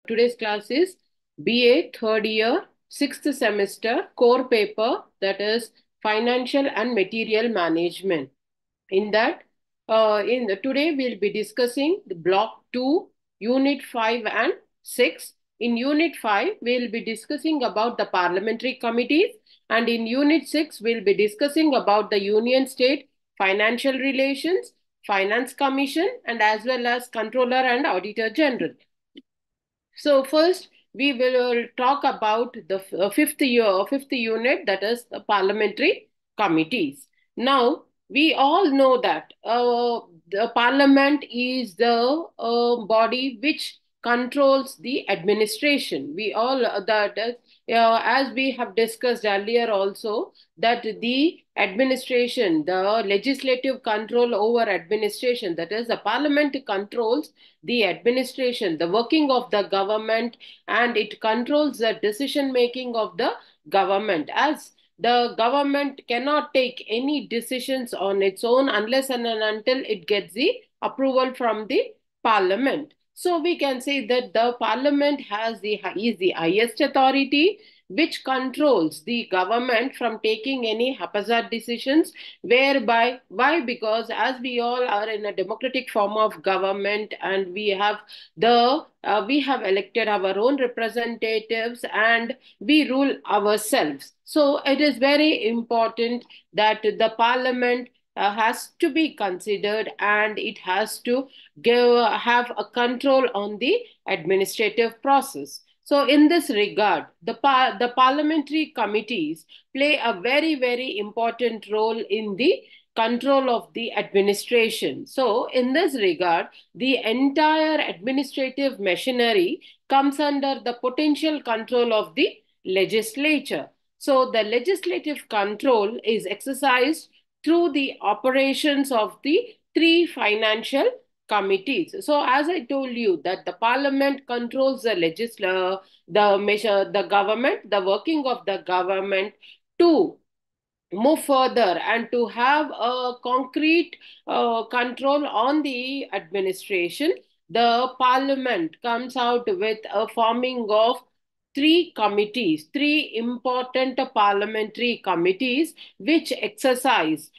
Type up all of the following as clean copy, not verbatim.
Today's class is BA third year, sixth semester core paper, that is Financial and Material Management. In that, today we'll be discussing the block 2, unit 5 and 6. In unit 5, we'll be discussing about the parliamentary committees, and in unit 6, we'll be discussing about the union state financial relations, finance commission, and as well as controller and auditor general. So first, we will talk about the fifth unit, that is the parliamentary committees. Now, we all know that the parliament is the body which controls the administration. We all as we have discussed earlier also, that the administration, the legislative control over administration, that is the parliament controls the administration, the working of the government, and it controls the decision making of the government, as the government cannot take any decisions on its own unless and until it gets the approval from the parliament. So we can say that the parliament is the highest authority which controls the government from taking any haphazard decisions, whereby why, because as we all are in a democratic form of government, and we have elected our own representatives and we rule ourselves. So it is very important that the parliament has to be considered, and it has to have a control on the administrative process. So in this regard, the parliamentary committees play a very, very important role in the control of the administration. So in this regard, the entire administrative machinery comes under the potential control of the legislature. So the legislative control is exercised through the operations of the three financial committees. So as I told you that the parliament controls the government, the working of the government, to move further and to have a concrete control on the administration. The parliament comes out with a forming of three important parliamentary committees which exercise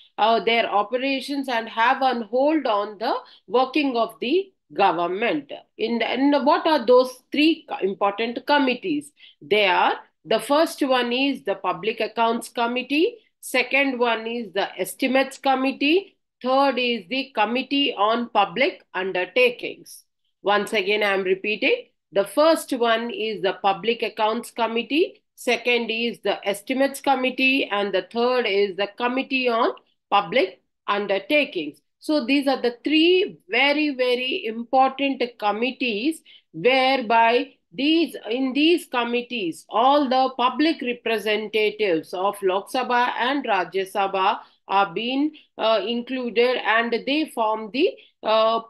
their operations and have a hold on the working of the government. And what are those three important committees? They are: the first one is the Public Accounts Committee, second one is the Estimates Committee, third is the Committee on Public Undertakings. Once again, I am repeating. The first one is the Public Accounts Committee, second is the Estimates Committee, and the third is the Committee on Public Undertakings. So these are the three very, very important committees, whereby in these committees, all the public representatives of Lok Sabha and Rajya Sabha are being included, and they form the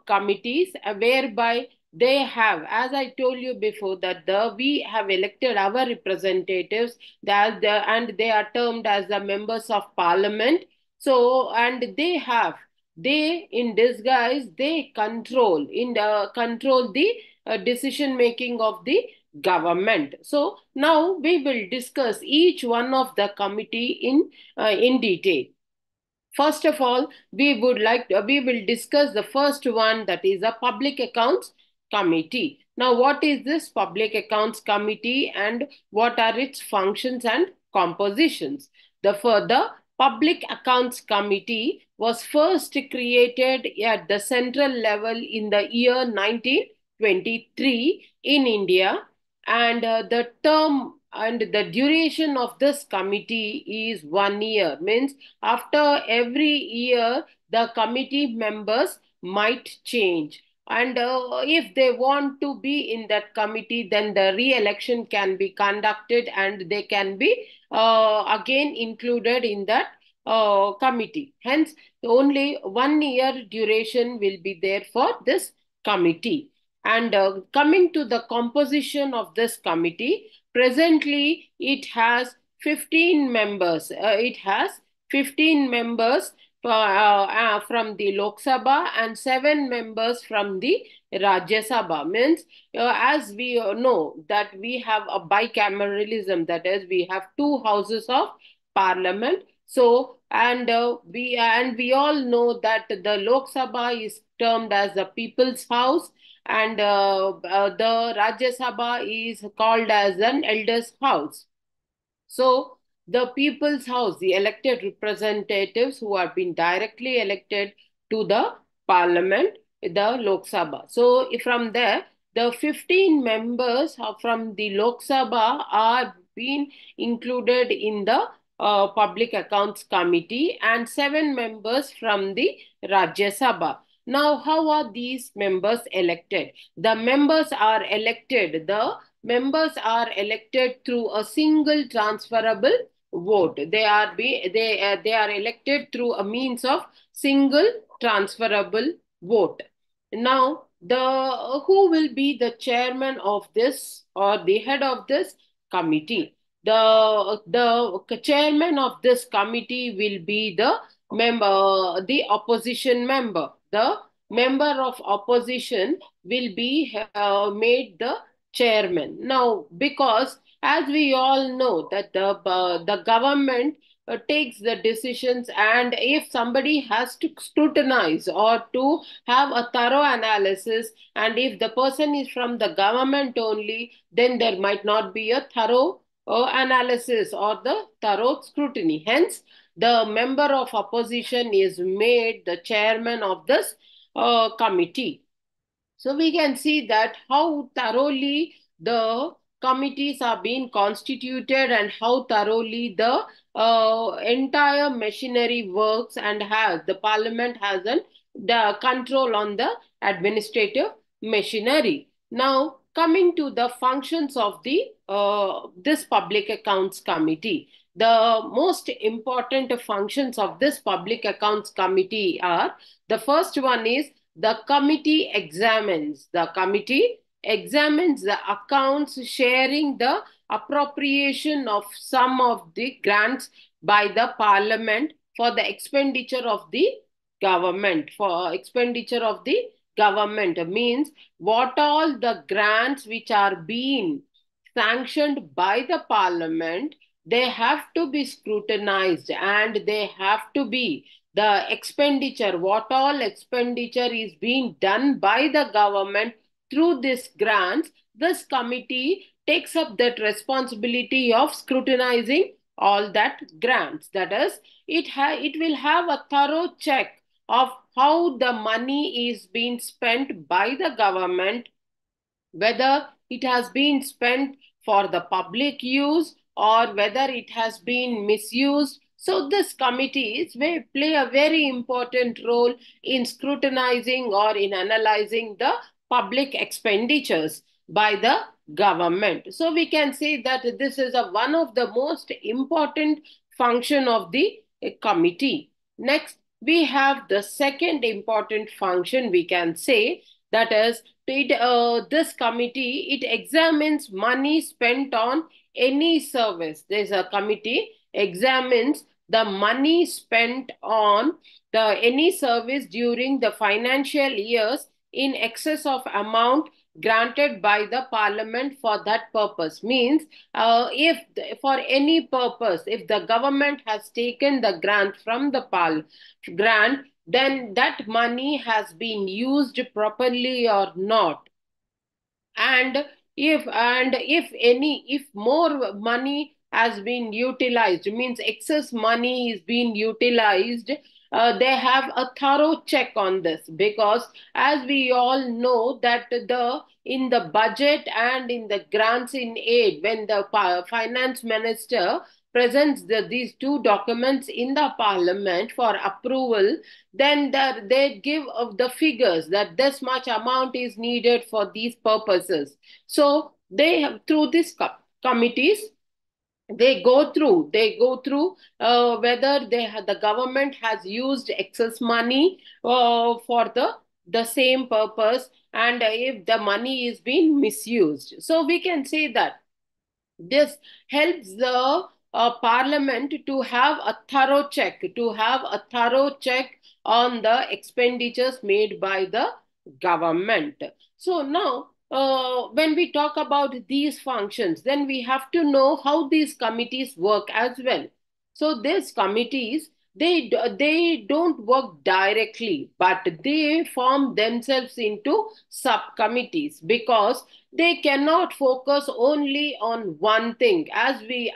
committees whereby they have, as I told you before, that we have elected our representatives, and they are termed as the members of parliament. So, and they in disguise, they control the decision making of the government. So now we will discuss each one of the committee in detail. First of all, we will discuss the first one, that is a Public Accounts Committee. Now, what is this Public Accounts Committee and what are its functions and compositions? The Public Accounts Committee was first created at the central level in the year 1923 in India, and the term and the duration of this committee is 1 year. Means after every year, the committee members might change. And if they want to be in that committee, then the re-election can be conducted and they can be again included in that committee. Hence, only 1 year duration will be there for this committee. And coming to the composition of this committee, presently it has 15 members. from the Lok Sabha and 7 members from the Rajya Sabha. Means, as we know that we have a bicameralism, that is, we have two houses of parliament. So, and we all know that the Lok Sabha is termed as the People's House, and the Rajya Sabha is called as an Elders' House. So, the people's house, the elected representatives who have been directly elected to the parliament, the Lok Sabha. So, from there, the 15 members from the Lok Sabha are being included in the Public Accounts Committee, and 7 members from the Rajya Sabha. Now, how are these members elected? The members are elected through a single transferable vote. They are elected through a means of single transferable vote. Now, the who will be the chairman of this or the head of this committee? The chairman of this committee will be the opposition member. The member of opposition will be made the chairman. Now, because as we all know that the government takes the decisions, and if somebody has to scrutinize or to have a thorough analysis, and if the person is from the government only, then there might not be a thorough analysis or the thorough scrutiny. Hence, the member of opposition is made the chairman of this committee. So we can see that how thoroughly the committees are being constituted and how thoroughly the entire machinery works, and has the parliament has the control on the administrative machinery. Now, coming to the functions of the this public accounts committee, the most important functions of this public accounts committee are: the first one is the committee examines the accounts, sharing the appropriation of some of the grants by the parliament for the expenditure of the government. For expenditure of the government means what all the grants which are being sanctioned by the parliament, they have to be scrutinized, and they have to be the expenditure, what all expenditure is being done by the government through this grants. This committee takes up that responsibility of scrutinizing all that grants. That is, it will have a thorough check of how the money is being spent by the government, whether it has been spent for the public use or whether it has been misused. So this committees may play a very important role in scrutinizing or in analyzing the public expenditures by the government. So we can say that this is one of the most important function of the committee. Next, we have the second important function, we can say, that is, this committee, it examines money spent on any service. There's a committee examines the money spent on the any service during the financial years in excess of amount granted by the parliament for that purpose. Means, if for any purpose, if the government has taken the grant from the grant, then that money has been used properly or not. And if more money has been utilized, means excess money is being utilized, they have a thorough check on this, because as we all know that the in the budget and in the grants in aid, when the finance minister presents these two documents in the parliament for approval, then they give of the figures that this much amount is needed for these purposes. So they have, through these committees, they go through whether the government has used excess money for the same purpose, and if the money is being misused. So we can say that this helps the Parliament to have a thorough check on the expenditures made by the government. So now, when we talk about these functions, then we have to know how these committees work as well. So these committees, they don't work directly, but they form themselves into subcommittees because they cannot focus only on one thing. As we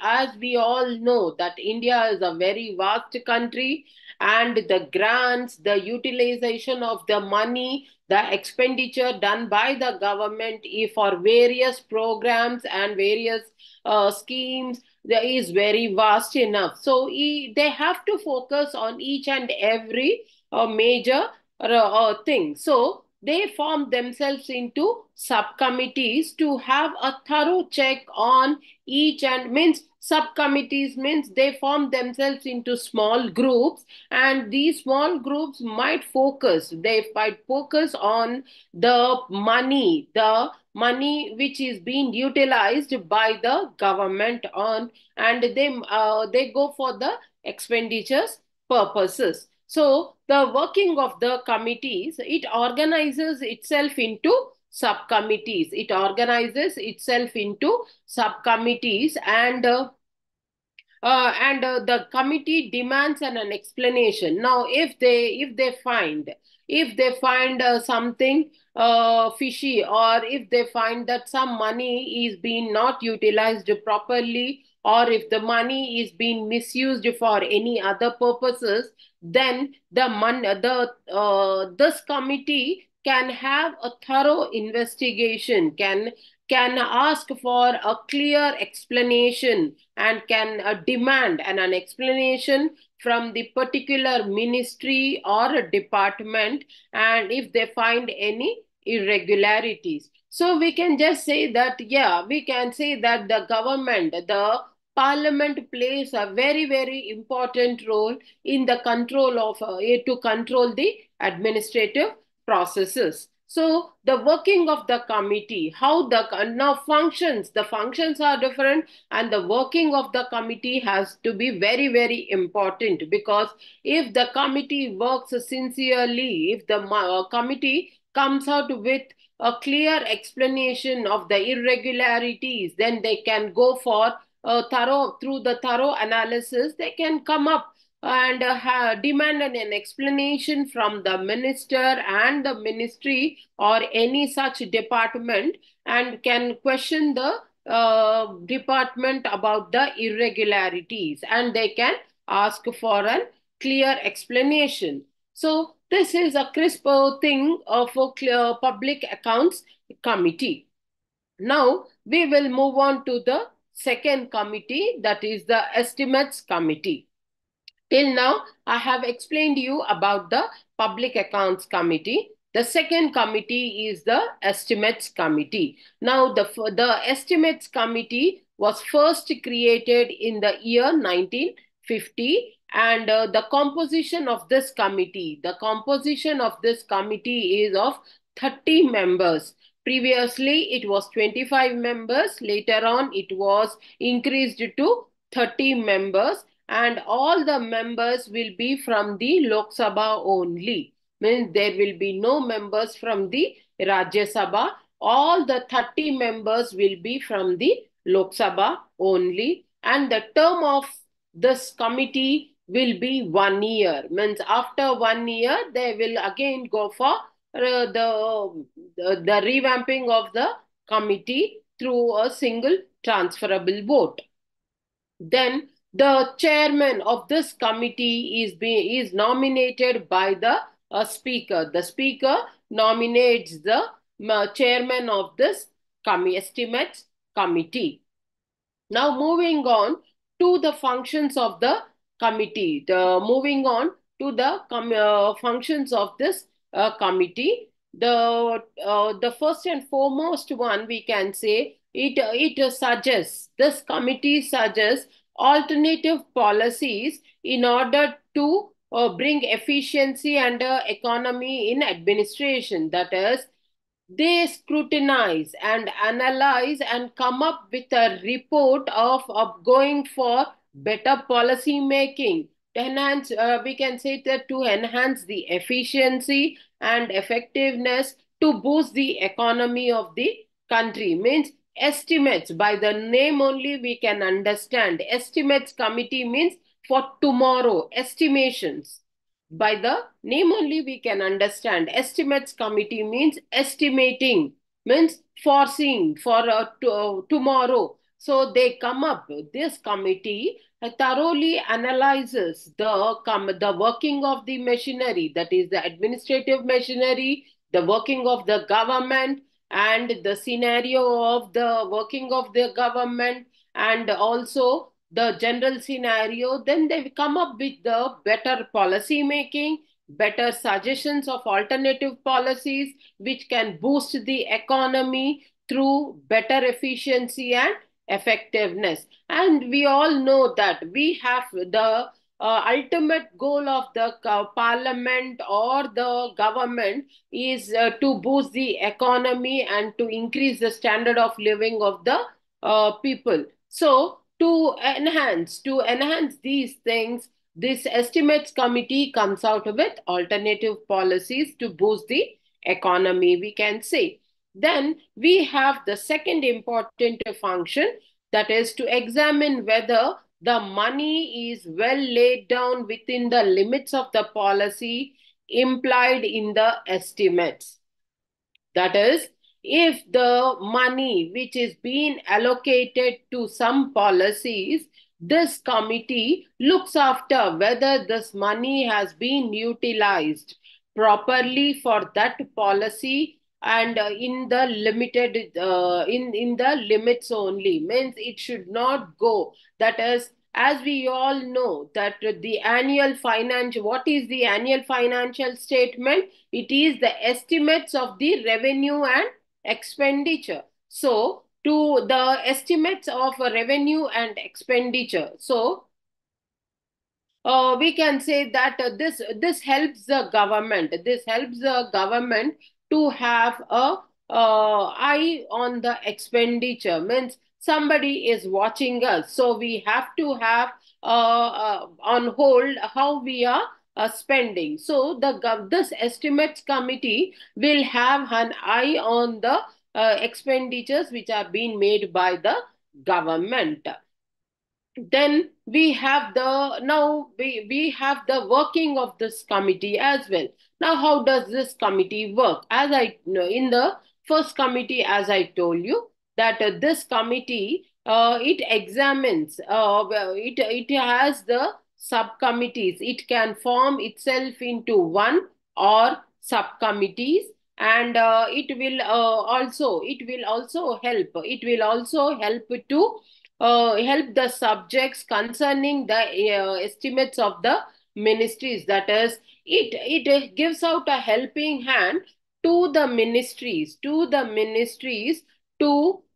all know that India is a very vast country, and the grants, the utilization of the money, the expenditure done by the government for various programs and various schemes, there is very vast enough. So they have to focus on each and every major thing. So they form themselves into subcommittees to have a thorough check on each, and means subcommittees means they form themselves into small groups, and these small groups might focus on the money which is being utilized by the government on, and they go for the expenditures purposes. So the working of the committees, it organizes itself into subcommittees, and the committee demands an explanation. Now, if they find something fishy, or if they find that some money is being not utilized properly, or if the money is being misused for any other purposes, then this committee can have a thorough investigation, can ask for a clear explanation, and can demand an explanation from the particular ministry or a department, and if they find any irregularities. So we can just say that, yeah, we can say that the parliament plays a very, very important role in the control of to control the administrative processes. So the working of the committee, how the now functions, the functions are different, and the working of the committee has to be very, very important, because if the committee works sincerely, if the committee comes out with a clear explanation of the irregularities, then they can go for through the thorough analysis, they can come up and demand an explanation from the minister and the ministry or any such department, and can question the department about the irregularities, and they can ask for a clear explanation. So this is a crisp thing for public accounts committee. Now we will move on to the second committee, that is the estimates committee. Till now, I have explained you about the Public Accounts Committee. The second committee is the Estimates Committee. Now, the Estimates Committee was first created in the year 1950, and the composition of this committee is of 30 members. Previously, it was 25 members. Later on, it was increased to 30 members, and all the members will be from the Lok Sabha only. Means there will be no members from the Rajya Sabha. All the 30 members will be from the Lok Sabha only. And the term of this committee will be 1 year. Means after 1 year, they will again go for the revamping of the committee through a single transferable vote. Then the chairman of this committee is nominated by the speaker. The speaker nominates the chairman of this estimates committee. Now moving on to the functions of the committee. Moving on to the functions of this committee. The first and foremost one, we can say, it suggests, this committee suggests alternative policies in order to bring efficiency and economy in administration. That is, they scrutinize and analyze and come up with a report of going for better policy making, to enhance, we can say that to enhance the efficiency and effectiveness, to boost the economy of the country. Means estimates, by the name only we can understand. Estimates committee means for tomorrow, estimations. By the name only we can understand. Estimates committee means estimating, means foreseeing for tomorrow. So they come up, this committee thoroughly analyzes the working of the machinery, that is the administrative machinery, the working of the government, and the scenario of the working of the government, and also the general scenario. Then they come up with the better policy making, better suggestions of alternative policies which can boost the economy through better efficiency and effectiveness. And we all know that we have the ultimate goal of the parliament or the government is to boost the economy and to increase the standard of living of the people. So to enhance these things, this estimates committee comes out with alternative policies to boost the economy, we can say. Then we have the second important function, that is to examine whether the money is well laid down within the limits of the policy implied in the estimates. That is, if the money which is being allocated to some policies, this committee looks after whether this money has been utilized properly for that policy, and in the limited in the limits only. Means it should not go, that is, as we all know that the annual financial, what is the annual financial statement? It is the estimates of the revenue and expenditure. So to the estimates of revenue and expenditure, so we can say that this helps the government. This helps the government to have a eye on the expenditure. Means somebody is watching us, so we have to have on hold how we are spending. So this estimates committee will have an eye on the expenditures which are being made by the government. Then we have the now we have the working of this committee as well. Now how does this committee work? As I know, in the first committee, as I told you, that this committee it examines, well, it has the subcommittees. It can form itself into one or subcommittees, and it will also help to help the subjects concerning the estimates of the ministries. That is, it gives out a helping hand to the ministries to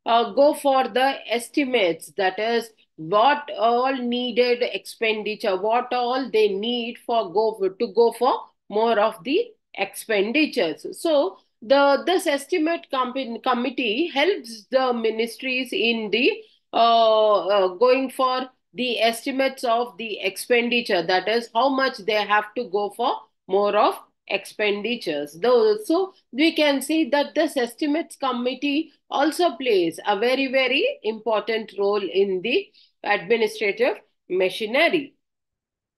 go for the estimates. That is, what all needed expenditure, what all they need to go for more of the expenditures. So this estimate committee helps the ministries in the going for the estimates of the expenditure, that is how much they have to go for more of expenditures. Though, so we can see that this estimates committee also plays a very, very important role in the administrative machinery.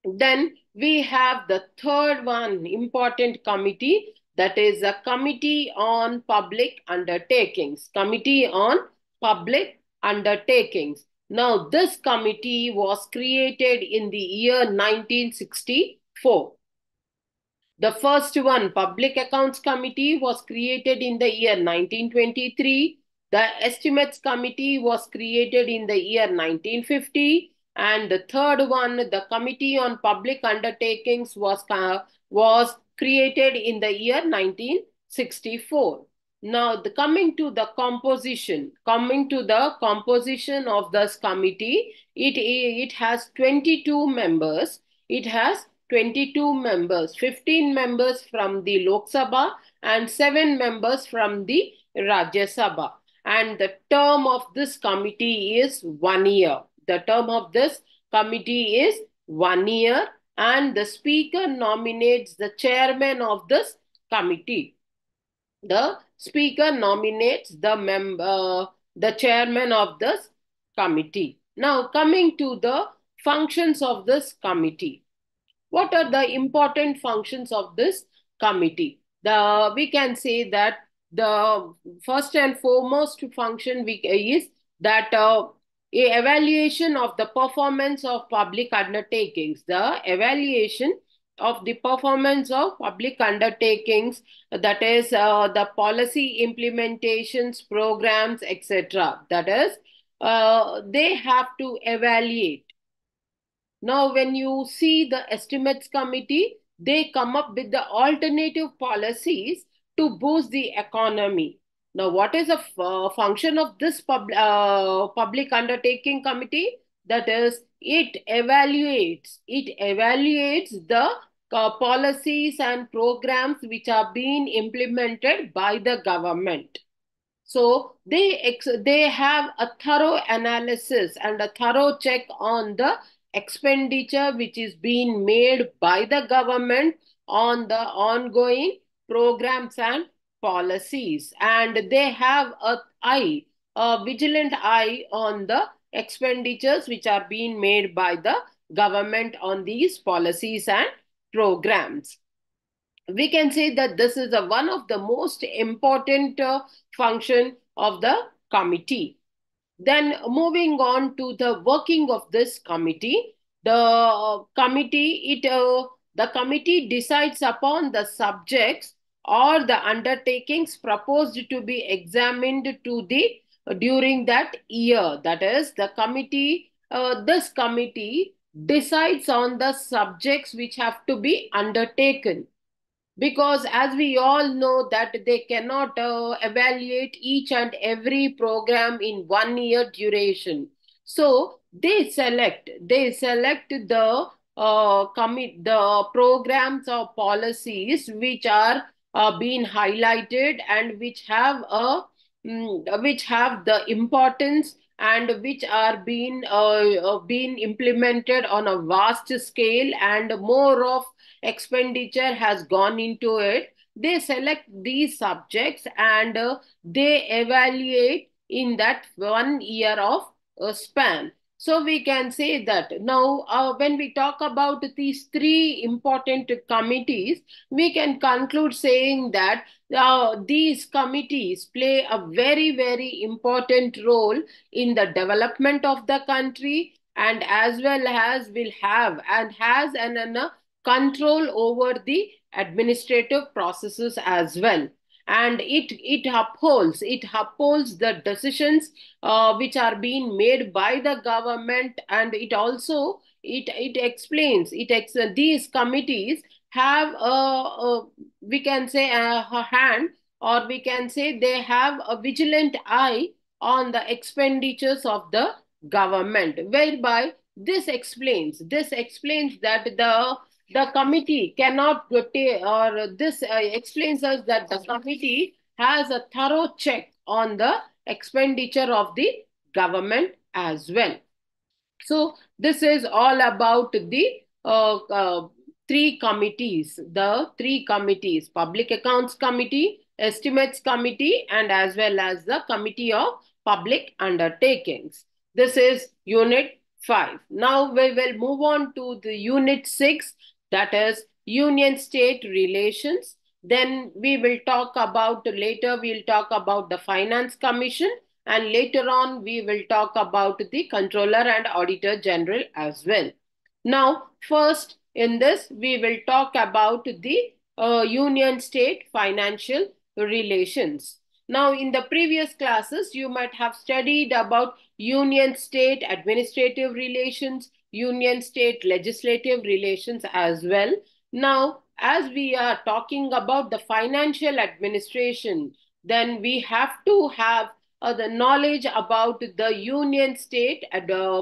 Then we have the third one important committee, that is a committee on public undertakings. Committee on public undertakings. Now this committee was created in the year 1964. The first one, Public Accounts Committee, was created in the year 1923. The Estimates Committee was created in the year 1950. And the third one, the Committee on Public Undertakings, was created in the year 1964. Now, coming to the composition of this committee, it has 22 members. It has 22 members, 15 members from the Lok Sabha and 7 members from the Rajya Sabha. And the term of this committee is 1 year. The term of this committee is 1 year, and the speaker nominates the chairman of this committee. The speaker nominates the chairman of this committee. Now, coming to the functions of this committee. What are the important functions of this committee? We can say that the first and foremost function is that evaluation of the performance of public undertakings. The evaluation of the performance of public undertakings, that is the policy implementations, programs, etc. That is, they have to evaluate. Now, when you see the estimates committee, they come up with the alternative policies to boost the economy. Now, what is the function of this public undertaking committee? That is, it evaluates the policies and programs which are being implemented by the government. So they have a thorough analysis and a thorough check on the expenditure which is being made by the government on the ongoing programs and policies, and they have a vigilant eye on the expenditures which are being made by the government on these policies and programs. We can say that this is one of the most important function of the committee. Then moving on to the working of this committee, the committee decides upon the subjects or the undertakings proposed to be examined to the during that year. That is, this committee decides on the subjects which have to be undertaken, because as we all know that they cannot evaluate each and every program in 1 year duration. So they select the programs or policies which are being highlighted and which have the importance and which are being implemented on a vast scale, and more of expenditure has gone into it. They select these subjects and they evaluate in that 1 year of span. So we can say that now, when we talk about these three important committees, we can conclude saying that these committees play a very, very important role in the development of the country, and as well as will have and has an control over the administrative processes as well. And it upholds the decisions which are being made by the government, and it also it explains these committees have we can say a hand, or we can say they have a vigilant eye on the expenditures of the government, whereby this explains that the committee cannot take, or this explains us that the committee has a thorough check on the expenditure of the government as well. So this is all about the three committees: Public Accounts Committee, Estimates Committee, and as well as the Committee of Public Undertakings. This is Unit 5. Now we will move on to the Unit 6, that is Union-State Relations. Then we'll talk about the Finance Commission, and later on we will talk about the Controller and Auditor General as well. Now, first in this, we will talk about the Union-State financial relations. Now, in the previous classes, you might have studied about Union-State administrative relations, Union-State legislative relations as well. Now, as we are talking about the financial administration, then we have to have the knowledge about the Union-State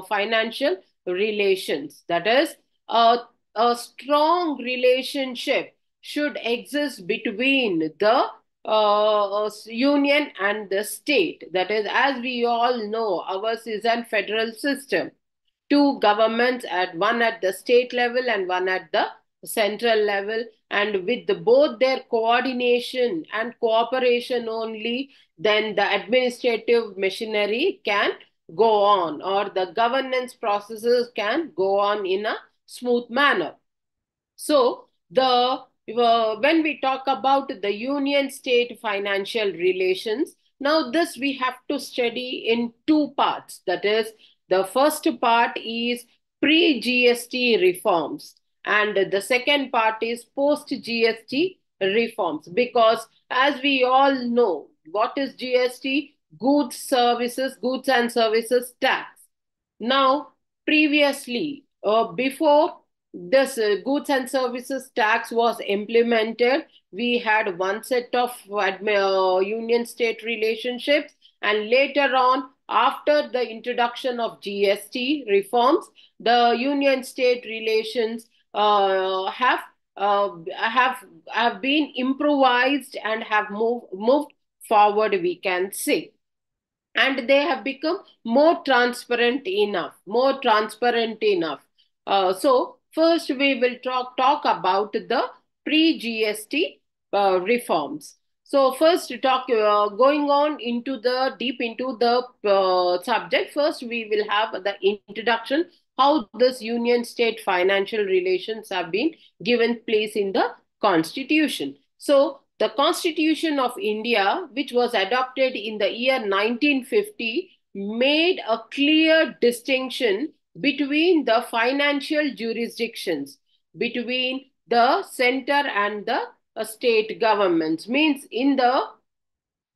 financial relations. That is, a strong relationship should exist between the union and the state. That is, as we all know, ours is a federal system. two governments, at one at the state level and one at the central level, and with both their coordination and cooperation only, then the administrative machinery can go on, or the governance processes can go on in a smooth manner. So when we talk about the union state financial relations, now this we have to study in two parts. That is, the first part is pre-GST reforms, and the second part is post-GST reforms. Because as we all know, what is GST? Goods and services tax. Now, previously, before this goods and services tax was implemented, we had one set of union state relationships, and later on, after the introduction of GST reforms, the union state relations have been improvised and have moved forward, we can say, and they have become more transparent enough. So first we will talk about the pre-GST reforms. So first talk going on into the deep into the subject. First we will have the introduction, how this union state financial relations have been given place in the constitution. So the Constitution of India, which was adopted in the year 1950, made a clear distinction between the financial jurisdictions, between the center and the state governments. Means in the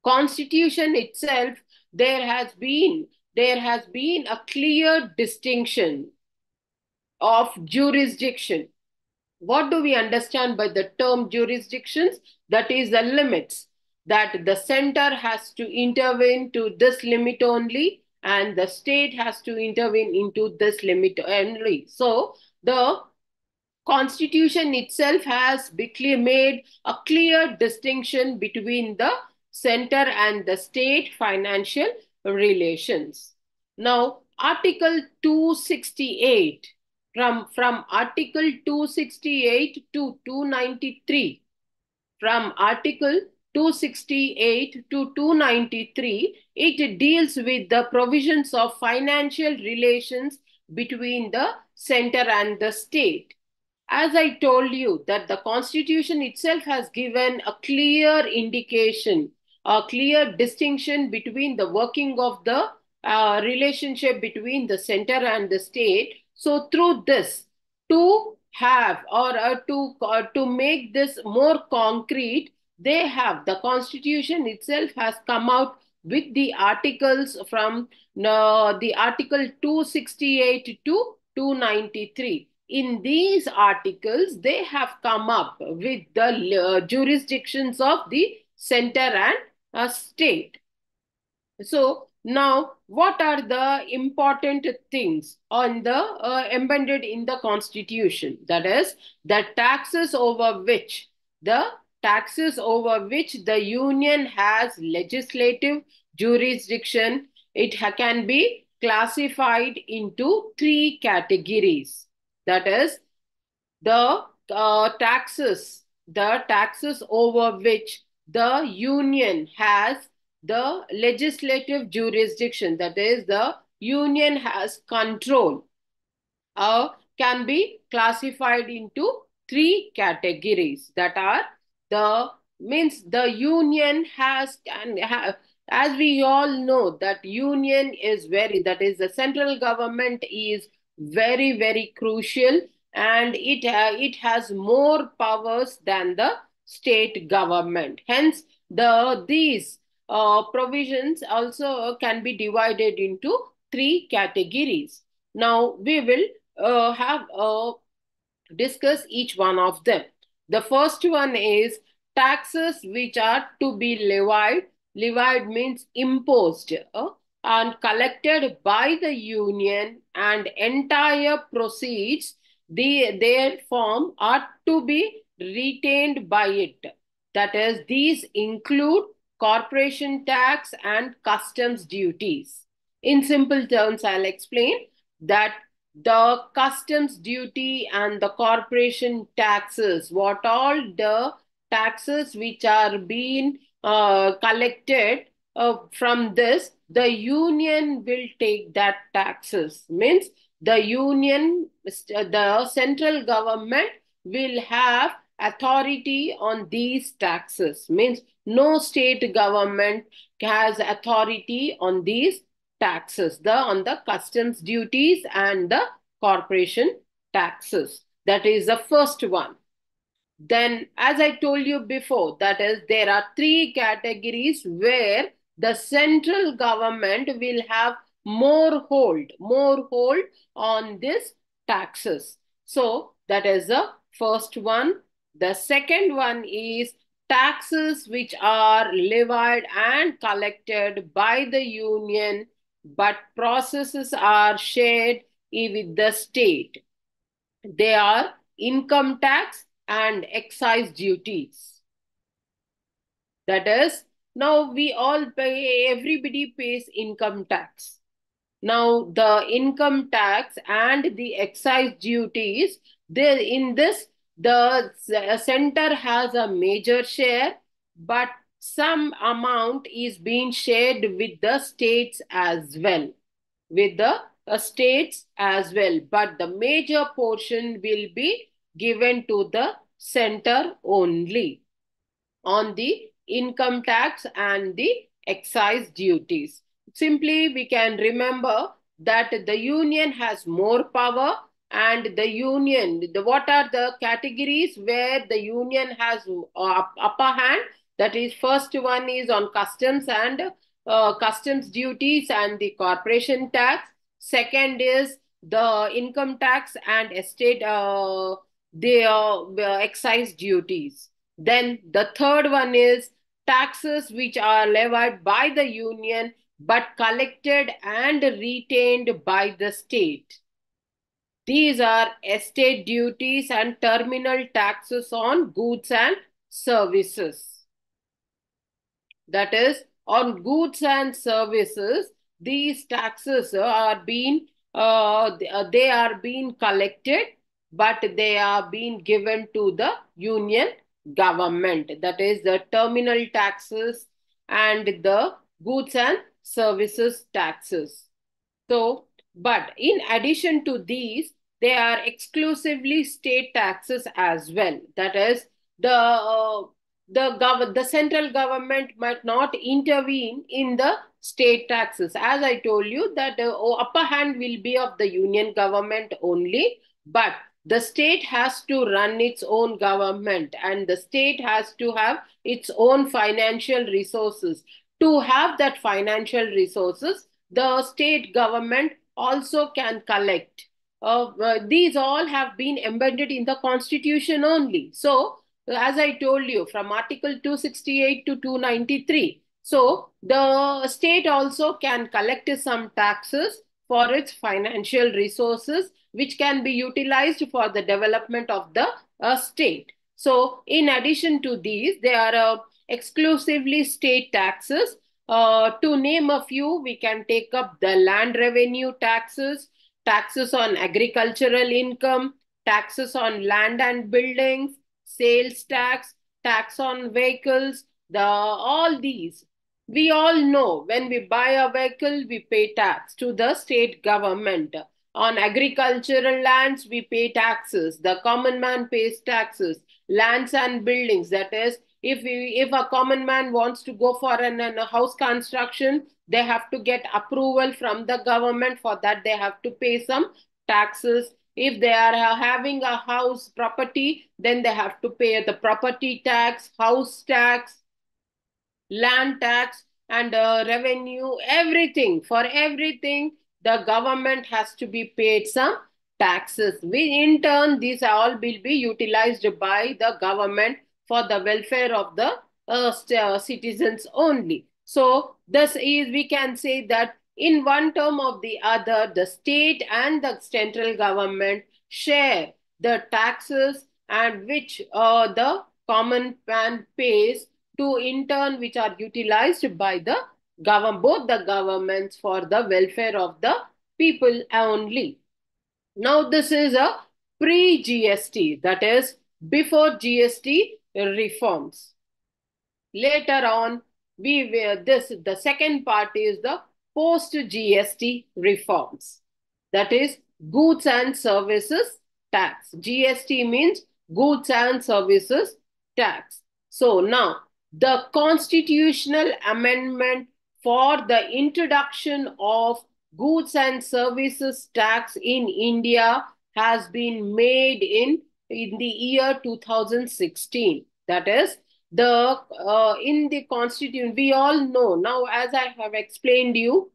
Constitution itself, there has been a clear distinction of jurisdiction. What do we understand by the term jurisdictions? That is the limits, that the center has to intervene to this limit only, and the state has to intervene into this limit only. So the Constitution itself has made a clear distinction between the center and the state financial relations. Now, Article 268, from Article 268 to 293, from Article 268 to 293, it deals with the provisions of financial relations between the center and the state. As I told you, that the Constitution itself has given a clear indication, a clear distinction between the working of the relationship between the center and the state. So through this, to have, or to make this more concrete, the Constitution itself has come out with the articles from the Article 268 to 293. In these articles, they have come up with the jurisdictions of the center and state. So now, what are the important things on the embedded in the Constitution? That is, the the taxes over which the union has legislative jurisdiction. It can be classified into three categories. That is, the taxes over which the union has the legislative jurisdiction, that is, the union has control, can be classified into three categories. That are, the means the union has can have, as we all know, that union is that is, the central government is very crucial, and it has more powers than the state government. Hence, these provisions also can be divided into three categories. Now we will have discuss each one of them. The first one is taxes which are to be levied. Levied means imposed, and collected by the union, and entire proceeds their form are to be retained by it. That is, these include corporation tax and customs duties. In simple terms, I'll explain that the customs duty and the corporation taxes, what all the taxes which are being collected from this, the union will take that taxes. Means the union, the central government will have authority on these taxes. Means no state government has authority on these taxes, the on the customs duties and the corporation taxes. That is the first one. Then, as I told you before, that is, there are three categories where the central government will have more hold on this taxes. So, that is the first one. The second one is taxes which are levied and collected by the union, but processes are shared with the state. They are income tax and excise duties. That is, now we all pay, everybody pays income tax. Now, the income tax and the excise duties, in this, the center has a major share, but some amount is being shared with the states as well. With the states as well. But the major portion will be given to the center only on the income tax and the excise duties. Simply, we can remember that the union has more power, and the union, what are the categories where the union has upper hand? That is, first one is on customs and customs duties and the corporation tax. Second is the income tax and estate, the excise duties. Then the third one is taxes which are levied by the union but collected and retained by the state. These are estate duties and terminal taxes on goods and services. That is, on goods and services, these taxes are being they are being collected, but they are being given to the union government. That is the terminal taxes and the goods and services taxes. So, but in addition to these, there are exclusively state taxes as well. That is, the central government might not intervene in the state taxes. As I told you, that the upper hand will be of the union government only, but the state has to run its own government, and the state has to have its own financial resources. To have that financial resources, the state government also can collect. These all have been embedded in the constitution only. So, as I told you, from Article 268 to 293. So, the state also can collect some taxes for its financial resources, which can be utilized for the development of the state. So, in addition to these, there are exclusively state taxes. To name a few, we can take up the land revenue taxes, taxes on agricultural income, taxes on land and buildings, sales tax, tax on vehicles, all these. We all know when we buy a vehicle, we pay tax to the state government. On agricultural lands, we pay taxes. The common man pays taxes. Lands and buildings, that is, if a common man wants to go for a house construction, they have to get approval from the government. For that, they have to pay some taxes. If they are having a house property, then they have to pay the property tax, house tax, land tax, and revenue, everything. For everything, the government has to be paid some taxes. In turn, these all will be utilized by the government for the welfare of the citizens only. So, this is, we can say that in one term or the other, the state and the central government share the taxes, and which the common man pays, to in turn which are utilized by the both the governments for the welfare of the people only. Now this is a pre-GST, that is before GST reforms. Later on, the second part is the post GST reforms. That is goods and services tax. GST means goods and services tax. So now the constitutional amendment for the introduction of goods and services tax in India has been made in the year 2016. That is the in the constitution, we all know now, as I have explained you,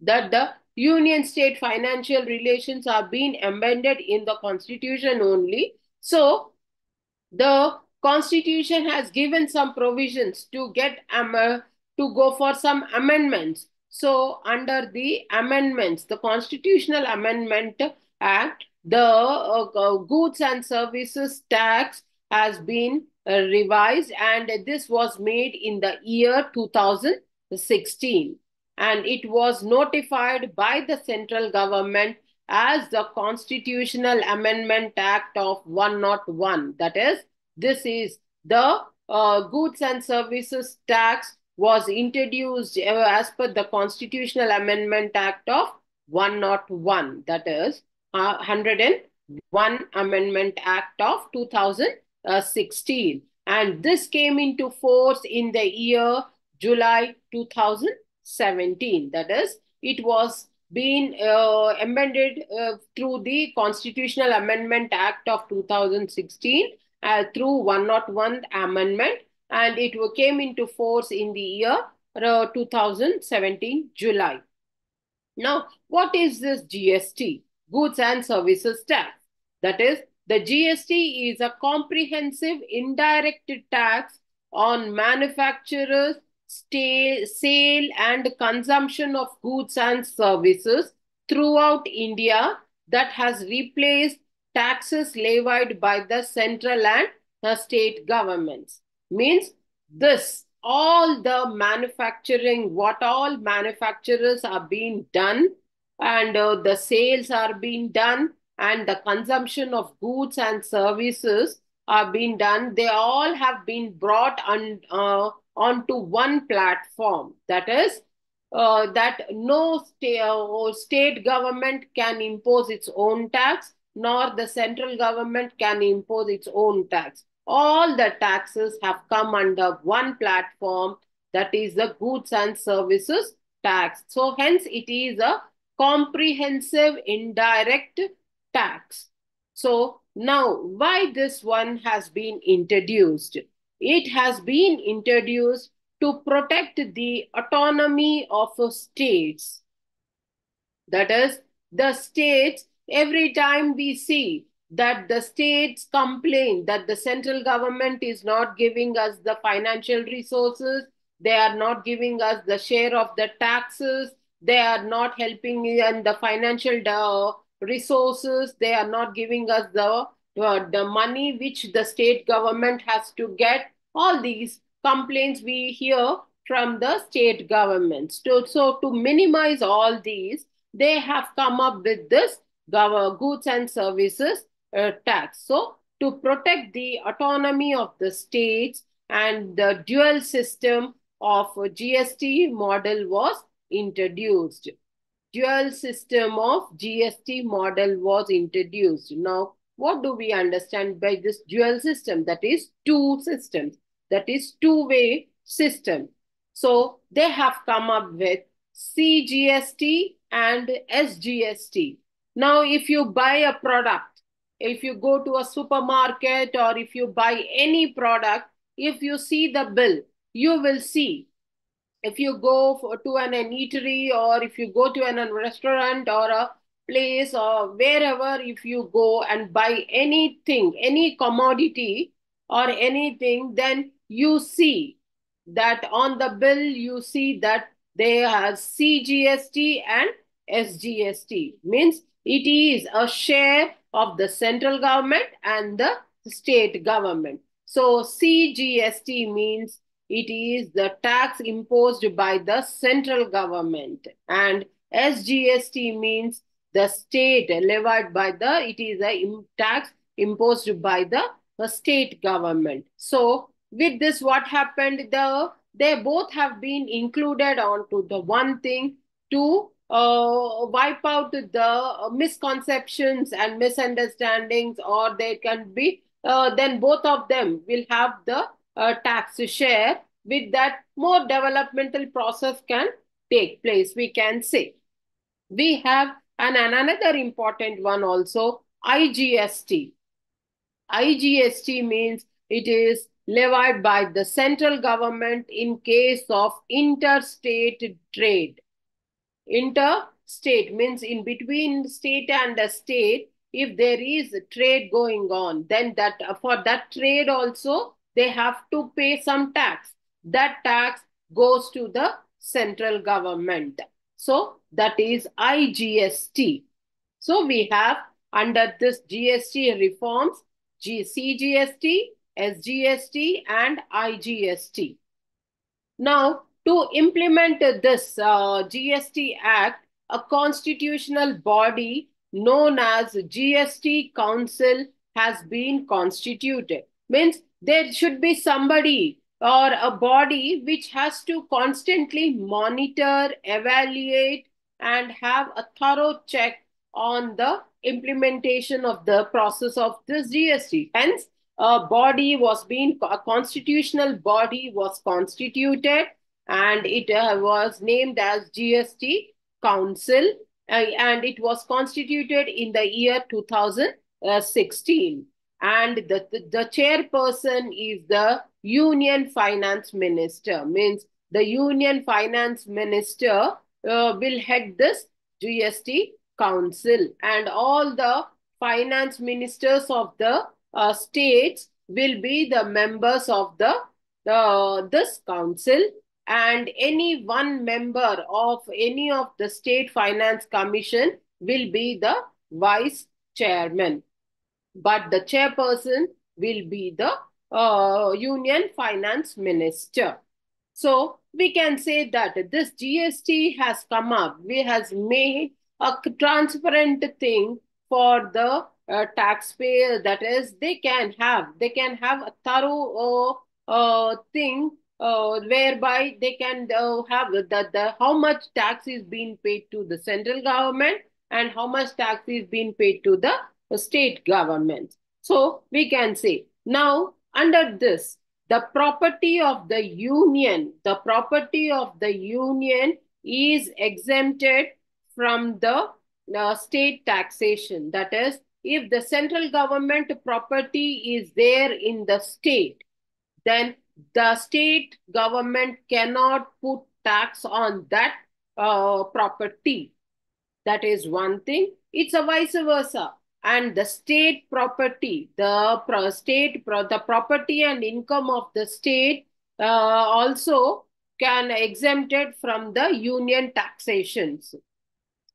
that the union state financial relations are being amended in the constitution only. So the constitution has given some provisions to get to go for some amendments. So under the amendments, the constitutional amendment act, the goods and services tax has been revised, and this was made in the year 2016, and it was notified by the central government as the Constitutional Amendment Act of 101. That is, this is the goods and services tax was introduced as per the Constitutional Amendment Act of 101. That is 101 Amendment Act of 2016. And this came into force in the year July 2017. That is, it was been amended through the Constitutional Amendment Act of 2016 through 101 amendment, and it came into force in the year 2017 July. Now, what is this GST? Goods and Services Tax. That is, the GST is a comprehensive indirect tax on manufacturers, sale and consumption of goods and services throughout India that has replaced taxes levied by the central and the state governments. Means this, all the manufacturing, what all manufacturers are being done, and the sales are being done, and the consumption of goods and services are being done, they all have been brought onto one platform. That is, that no state government can impose its own tax, nor the central government can impose its own tax. All the taxes have come under one platform, that is the goods and services tax. So hence it is a comprehensive indirect tax. So now why this one has been introduced? It has been introduced to protect the autonomy of states. That is, the states, every time we see that the states complain that the central government is not giving us the financial resources, they are not giving us the share of the taxes, they are not helping in the financial resources, they are not giving us the money which the state government has to get. All these complaints we hear from the state governments. So to minimize all these, they have come up with this goods and services tax. So to protect the autonomy of the states, and the dual system of GST model was introduced. Dual system of GST model was introduced. Now, what do we understand by this dual system? That is two systems. That is two-way system. So they have come up with CGST and SGST. Now, if you buy a product, if you go to a supermarket or if you buy any product, if you see the bill, you will see, if you go to an eatery, or if you go to a restaurant or a place or wherever, if you go and buy anything, any commodity or anything, then you see that on the bill, you see that they have CGST and SGST. Means it is a share of the central government and the state government. So CGST means it is the tax imposed by the central government, and SGST means the state levied by it is a tax imposed by the state government. So with this, what happened? They both have been included onto the one thing to wipe out the misconceptions and misunderstandings, or they can be then both of them will have the tax share. With that, more developmental process can take place, we can say. We have another important one also, IGST. IGST means it is levied by the central government in case of interstate trade. Interstate means in between state and a state. If there is trade going on, then that for that trade also they have to pay some tax. That tax goes to the central government. So that is IGST. So we have under this GST reforms, CGST, SGST and IGST. Now, to implement this GST Act, a constitutional body known as GST Council has been constituted. Means there should be somebody or a body which has to constantly monitor, evaluate, and have a thorough check on the implementation of the process of this GST. Hence, a constitutional body was constituted, and it was named as GST Council, and it was constituted in the year 2016. And the chairperson is the Union Finance Minister. Means the Union Finance Minister will head this GST Council, and all the finance ministers of the states will be the members of this council, and any one member of any of the state finance commission will be the vice chairman, but the chairperson will be the union finance minister. So we can say that this GST has come up, we has made a transparent thing for the taxpayer. That is, they can have a thorough thing whereby they can have the how much tax is being paid to the central government and how much tax is being paid to the state government. So we can say now under this, the property of the union is exempted from the state taxation. That is, if the central government property is there in the state, then the state government cannot put tax on that property. That is one thing. It's a vice versa. And the state property, the property and income of the state also can exempted from the union taxations.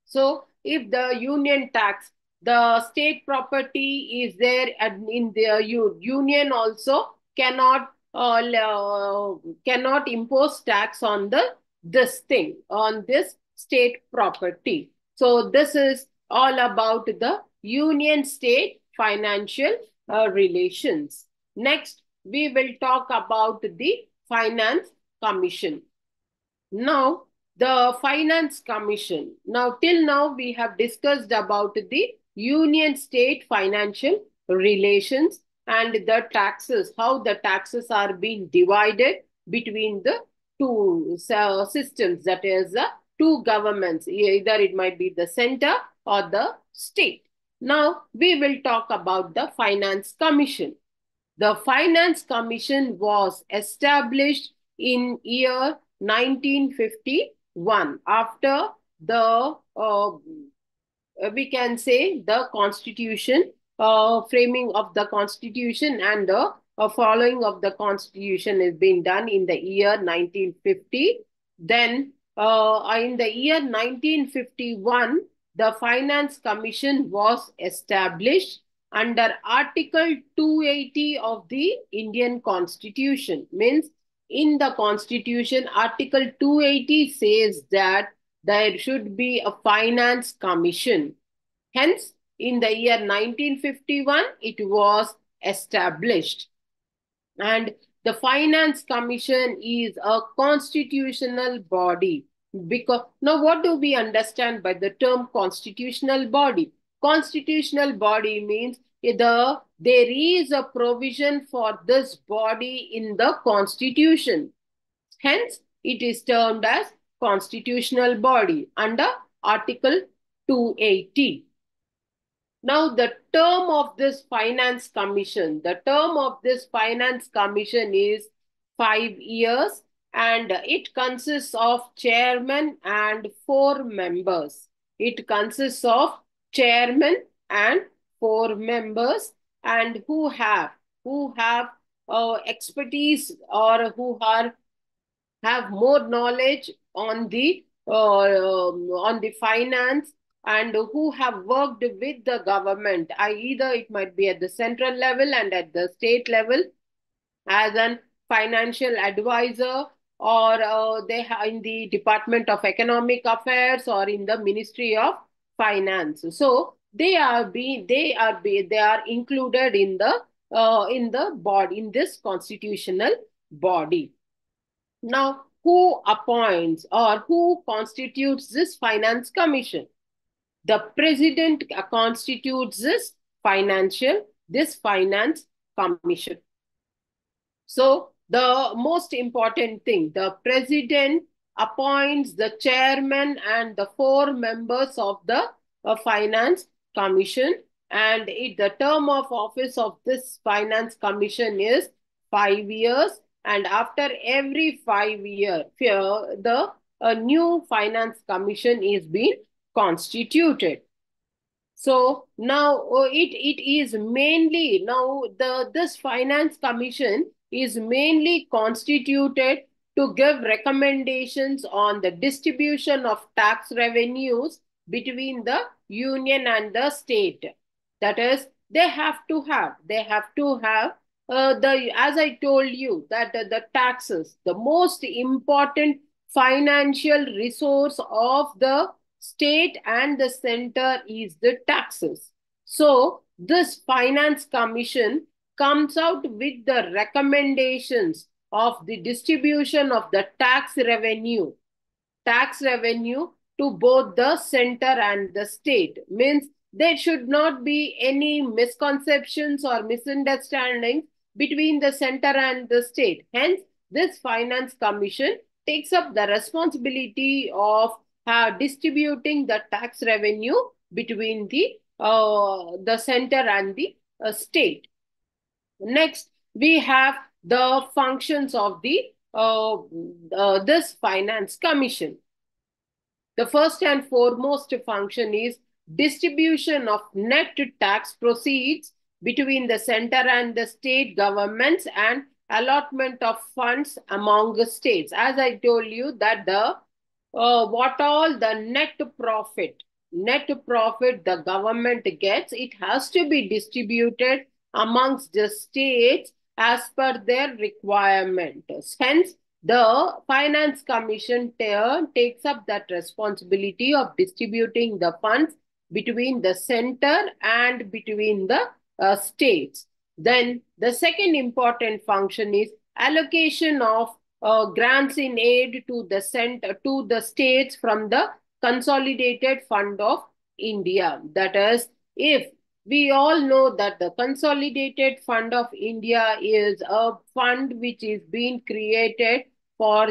So if the union tax, the state property is there and in the union also cannot impose tax on this state property. So this is all about the union state financial relations. Next, we will talk about the finance commission. Now, the finance commission. Now, till now, we have discussed about the union state financial relations and the taxes, how the taxes are being divided between the two systems, that is the two governments, either it might be the center or the state. Now, we will talk about the finance commission. The finance commission was established in year 1951 after the we can say the constitution, framing of the constitution and the following of the constitution is being done in the year 1950. Then in the year 1951, the finance commission was established under Article 280 of the Indian Constitution. Means in the Constitution, Article 280 says that there should be a finance commission. Hence, in the year 1951, it was established. And the Finance Commission is a constitutional body. Because now, what do we understand by the term constitutional body? Constitutional body means there is a provision for this body in the constitution. Hence, it is termed as constitutional body under Article 280. Now, the term of this finance commission is 5 years, and it consists of chairman and four members. It consists of chairman and four members, and who have expertise, or who have more knowledge on the finance, and who have worked with the government. Either it might be at the central level and at the state level as an financial advisor, or they are in the Department of Economic Affairs or in the Ministry of Finance. So they are included in the body, in this constitutional body. Now, who appoints or who constitutes this finance commission? The president constitutes this finance commission. So, the most important thing, the president appoints the chairman and the four members of the finance commission, and the term of office of this finance commission is 5 years, and after every 5 years, the new finance commission is being constituted. So now it is mainly now this finance commission is mainly constituted to give recommendations on the distribution of tax revenues between the union and the state. That is, they have to have the as I told you that the taxes, the most important financial resource of the state and the center, is the taxes. So this finance commission comes out with the recommendations of the distribution of the tax revenue to both the center and the state. Means there should not be any misconceptions or misunderstandings between the center and the state. Hence, this finance commission takes up the responsibility of distributing the tax revenue between the center and the state. Next, we have the functions of this finance commission. The first and foremost function is distribution of net tax proceeds between the center and the state governments, and allotment of funds among the states. As I told you that what all the net profit the government gets, it has to be distributed amongst the states as per their requirement. Hence, the Finance Commission takes up that responsibility of distributing the funds between the center and between the states. Then the second important function is allocation of grants in aid to the states from the Consolidated Fund of India. That is, if we all know that the Consolidated Fund of India is a fund which is being created for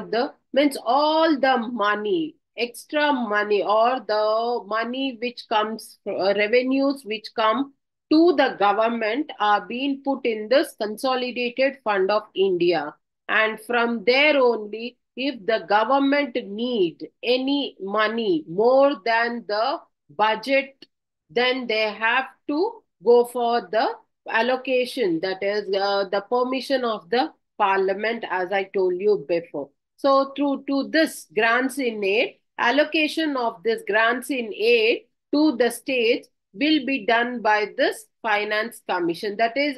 means all the money, extra money, or the money which comes, revenues which come to the government are being put in this Consolidated Fund of India. And from there only, if the government need any money more than the budget, then they have to go for the allocation, that is the permission of the parliament, as I told you before. So through to this grants in aid, allocation of this grants in aid to the states will be done by this finance commission. That is,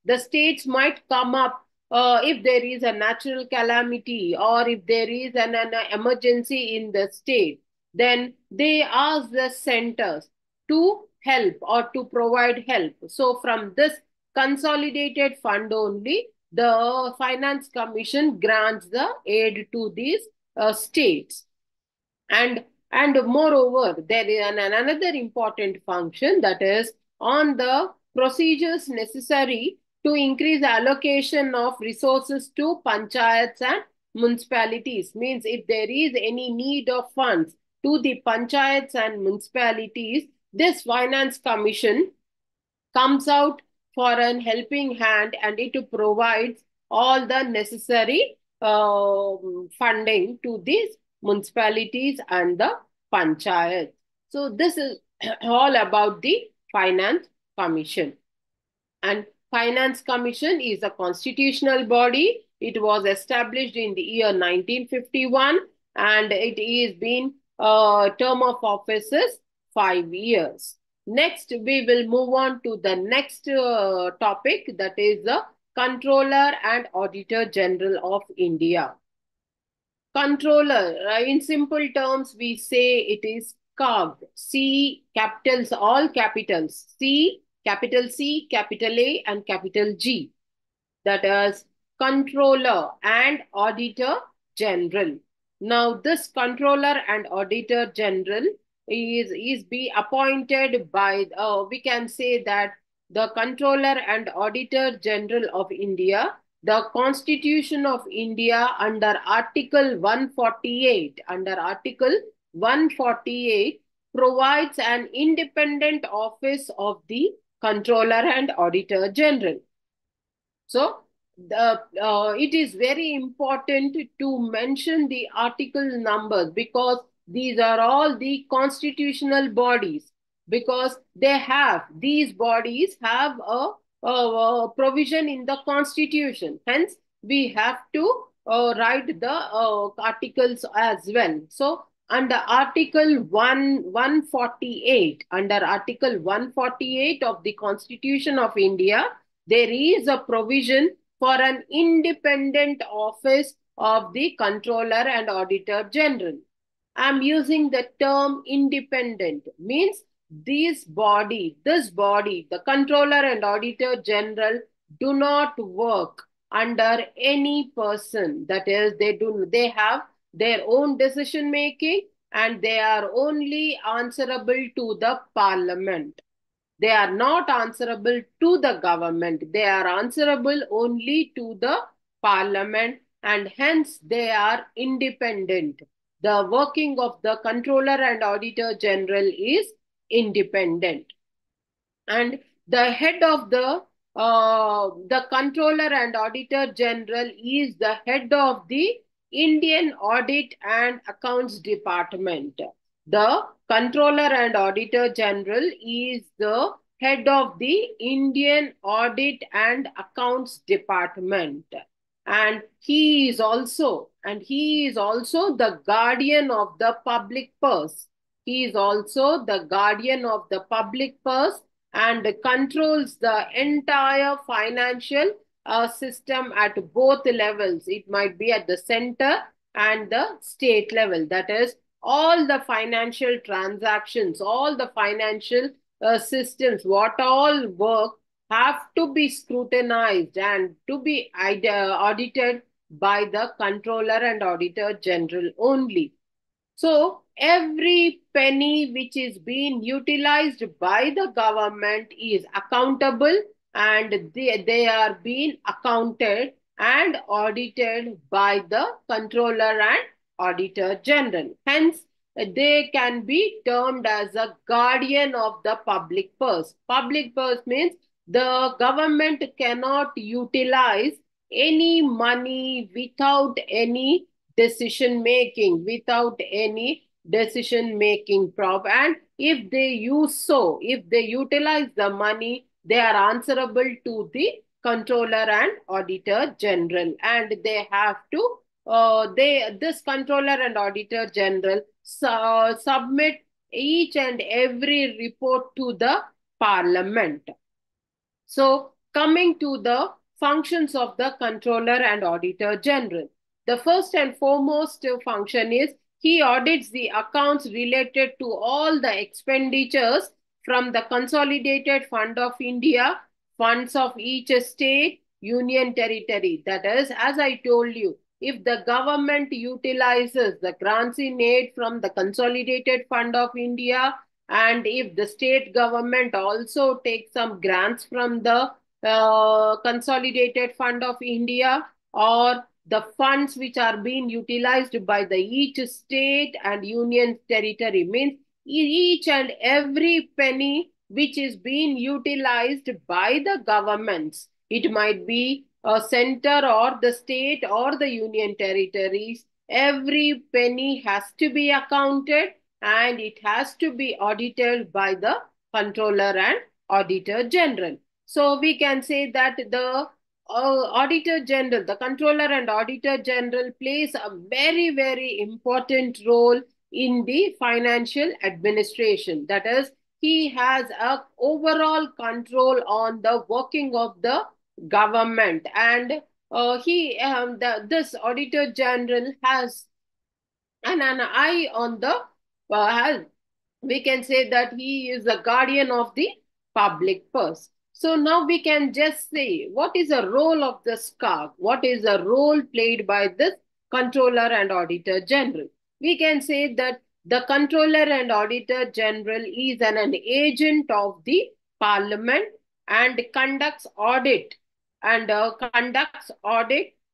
the states might come up if there is a natural calamity, or if there is an emergency in the state, then they ask the centers to help or to provide help. So from this consolidated fund only, the Finance Commission grants the aid to these states. And moreover, there is another important function, that is on the procedures necessary to increase allocation of resources to panchayats and municipalities. Means if there is any need of funds to the panchayats and municipalities, this Finance Commission comes out for an helping hand, and it provides all the necessary funding to these municipalities and the panchayats. So this is all about the Finance Commission. And Finance Commission is a constitutional body. It was established in the year 1951, and it is been a term of offices 5 years. Next, we will move on to the next topic, that is the Controller and Auditor General of India. Controller, in simple terms, we say it is COG. C capitals, all capitals. C, capital C, capital A, and capital G. That is Controller and Auditor General. Now, this Controller and Auditor General is be appointed by, we can say that the Controller and Auditor General of India, the Constitution of India under Article 148, provides an independent office of the Controller and Auditor General. So, it is very important to mention the article numbers, because these are all the constitutional bodies, because these bodies have a provision in the constitution. Hence, we have to write the articles as well. So, under Article 148, of the Constitution of India, there is a provision for an independent office of the Controller and Auditor General. I am using the term independent, means this body, the Controller and Auditor General, do not work under any person. That is, they have their own decision making, and they are only answerable to the Parliament. They are not answerable to the government. They are answerable only to the Parliament, and hence they are independent. The working of the Controller and Auditor General is independent. And the head of the Controller and Auditor General is the head of the Indian Audit and Accounts Department. The Controller and Auditor General is the head of the Indian Audit and Accounts Department. And he is also the guardian of the public purse. He is also the guardian of the public purse and controls the entire financial system at both levels. It might be at the center and the state level. That is, all the financial transactions, all the financial systems, what all work, have to be scrutinized and to be audited by the Controller and Auditor General only. So, every penny which is being utilized by the government is accountable, and they are being accounted and audited by the Controller and Auditor General. Hence, they can be termed as a guardian of the public purse. Public purse means the government cannot utilize any money without any decision making, prop. And if they utilize the money, they are answerable to the Controller and Auditor General, and they have to this Controller and Auditor General submit each and every report to the Parliament. So, coming to the functions of the Controller and Auditor General, the first and foremost function is he audits the accounts related to all the expenditures from the Consolidated Fund of India, funds of each state, union territory. That is, as I told you, if the government utilizes the grants in aid from the Consolidated Fund of India, and if the state government also takes some grants from the Consolidated Fund of India, or the funds which are being utilized by the each state and union territory, means each and every penny which is being utilized by the governments, it might be a center or the state or the union territories, every penny has to be accounted and it has to be audited by the controller and auditor general. So we can say that the auditor general, the controller and auditor general plays a very, very important role in the financial administration. That is, he has a overall control on the working of the government, and this auditor general has an eye on the has we can say that he is the guardian of the public purse. So now we can just say what is the role of the SCAG, what is the role played by this controller and auditor general. We can say that the controller and auditor general is an agent of the parliament and conducts audit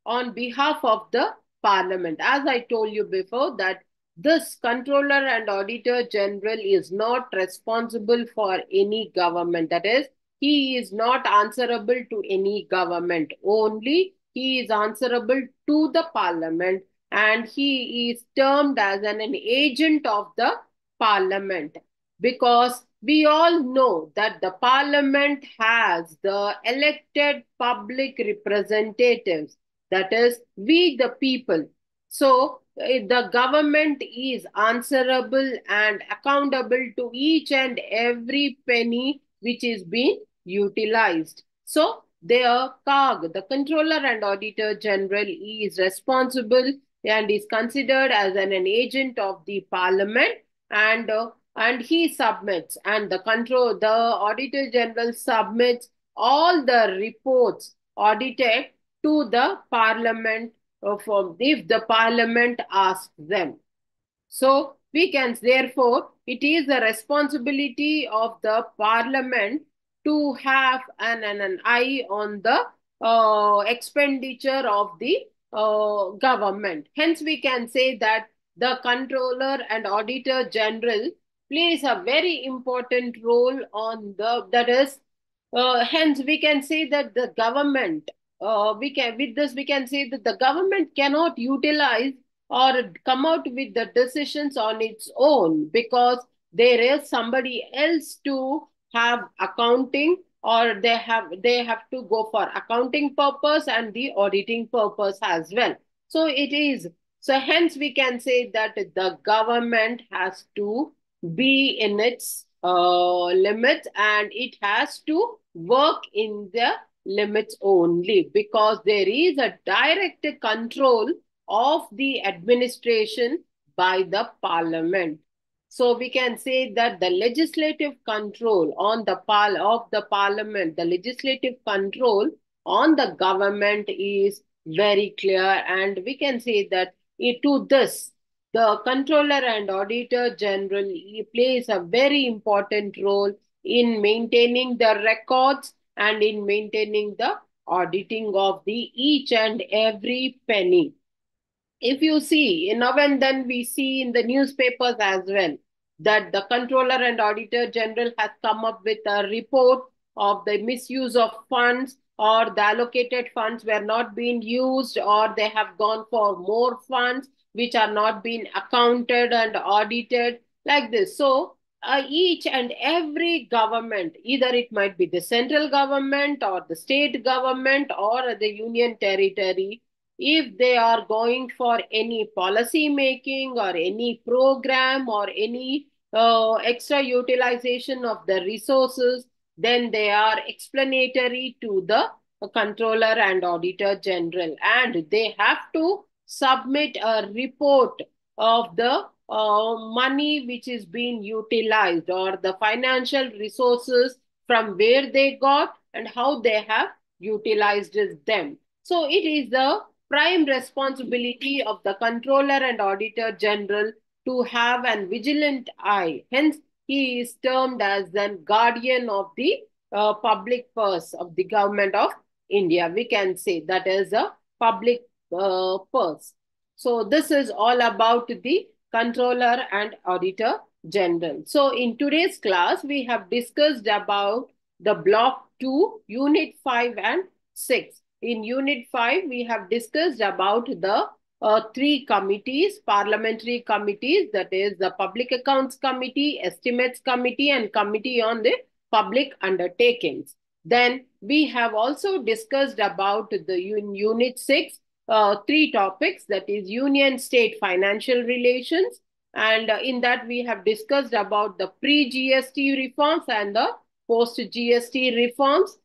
on behalf of the parliament. As I told you before, that this controller and auditor general is not responsible for any government. That is, he is not answerable to any government. Only he is answerable to the parliament, and he is termed as an agent of the parliament, because we all know that the parliament has the elected public representatives, that is, we the people. So the government is answerable and accountable to each and every penny which is being utilized. So the CAG, the Controller and Auditor General, is responsible and is considered as an agent of the Parliament, and he submits, and the Auditor General submits all the reports audited to the Parliament if the Parliament asks them. So we can, therefore, it is the responsibility of the Parliament to have an eye on the expenditure of the government. Hence, we can say that the Controller and Auditor General plays a very important role on that is, hence we can say that the government, we can say that the government cannot utilize or come out with the decisions on its own, because there is somebody else to have accounting, or they have to go for accounting purpose and the auditing purpose as well. So it is, so hence we can say that the government has to be in its limits, and it has to work in the limits only, because there is a direct control of the administration by the parliament. So we can say that the legislative control on of the parliament, the legislative control on the government is very clear, and we can say that to this, the controller and auditor general, he plays a very important role in maintaining the records and in maintaining the auditing of the each and every penny. If you see, now and then we see in the newspapers as well that the controller and auditor general has come up with a report of the misuse of funds, or the allocated funds were not being used, or they have gone for more funds which are not being accounted and audited, like this. So each and every government, either it might be the central government or the state government or the union territory, if they are going for any policy making or any program or any extra utilization of the resources, then they are explanatory to the controller and auditor general, and they have to submit a report of the money which is being utilized, or the financial resources from where they got and how they have utilized them. So it is the prime responsibility of the controller and auditor general to have an vigilant eye. Hence, he is termed as the guardian of the public purse of the government of India. We can say that is a public purse. So this is all about the controller and auditor general. So in today's class, we have discussed about the block 2, unit 5 and 6. In unit 5, we have discussed about the three committees, parliamentary committees, that is the Public Accounts Committee, Estimates Committee, and Committee on the Public Undertakings. Then we have also discussed about the unit 6, three topics, that is union state financial relations, and in that we have discussed about the pre-GST reforms and the post-GST reforms.